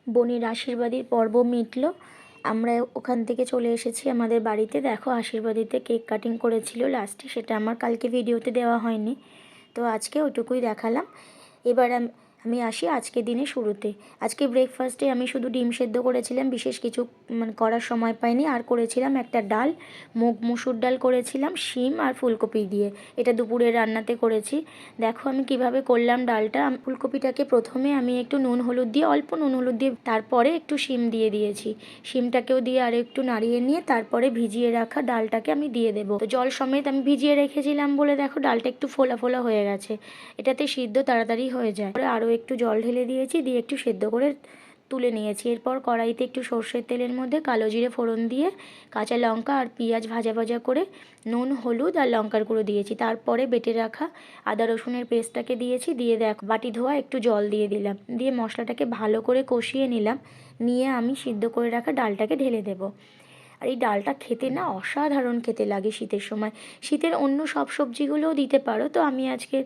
বোনের আশীর্বাদের পর্ব মিটলো। আমরা ওখান থেকে চলে এসেছি আমাদের বাড়িতে। দেখো আশীর্বাদীতে কেক কাটিং করেছিল লাস্টে, সেটা আমার কালকে ভিডিওতে দেওয়া হয়নি, তো আজকে ওইটুকুই দেখালাম। এবার আমি আসি আজকের দিনে শুরুতে। আজকে ব্রেকফাস্টে আমি শুধু ডিম সেদ্ধ করেছিলাম, বিশেষ কিছু করার সময় পাইনি। আর করেছিলাম একটা ডাল, মুসুর ডাল করেছিলাম শিম আর ফুলকপি দিয়ে। এটা দুপুরের রান্নাতে করেছি। দেখো আমি কিভাবে করলাম ডালটা। ফুলকপিটাকে প্রথমে আমি একটু নুন হলুদ দিয়ে, অল্প নুন হলুদ দিয়ে, তারপরে একটু শিম দিয়ে দিয়েছি। শিমটাকেও দিয়ে আর একটু নাড়িয়ে নিয়ে তারপরে ভিজিয়ে রাখা ডালটাকে আমি দিয়ে দেবো। তো জল সমেত আমি ভিজিয়ে রেখেছিলাম বলে দেখো ডালটা একটু ফোলা ফোলা হয়ে গেছে। এটাতে সিদ্ধ তাড়াতাড়ি হয়ে যায়। আরও একটু জল ঢেলে দিয়েছি, দিয়ে একটু সেদ্ধ করে তুলে নিয়েছি। এরপর কড়াইতে একটু সর্ষের তেলের মধ্যে কালো জিরে ফোড়ন দিয়ে কাঁচা লঙ্কা আর পেঁয়াজ ভাজা ভাজা করে নুন হলুদ আর লঙ্কার গুঁড়ো দিয়েছি। তারপরে বেটে রাখা আদা রসুনের পেস্টটাকে দিয়েছি, দিয়ে বাটি ধোয়া একটু জল দিয়ে দিলাম, দিয়ে মশলাটাকে ভালো করে কষিয়ে নিলাম। নিয়ে আমি সিদ্ধ করে রাখা ডালটাকে ঢেলে দেবো। আর এই ডালটা খেতে না অসাধারণ খেতে লাগে শীতের সময়। শীতের অন্য সব সবজিগুলোও দিতে পারো, তো আমি আজকে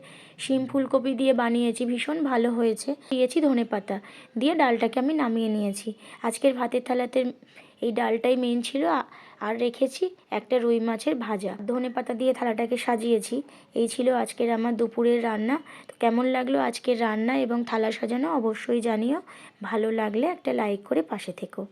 শিম ফুলকপি দিয়ে বানিয়েছি, ভীষণ ভালো হয়েছে। দিয়েছি ধনেপাতা, দিয়ে ডালটাকে আমি নামিয়ে নিয়েছি। আজকের ভাতের থালাতে এই ডালটাই মেন ছিল। আর রেখেছি একটা রুই মাছের ভাজা, ধনেপাতা দিয়ে থালাটাকে সাজিয়েছি। এই ছিল আজকের আমার দুপুরের রান্না। তো কেমন লাগলো আজকের রান্না এবং থালা সাজানো অবশ্যই জানিও। ভালো লাগলে একটা লাইক করে পাশে থেকো।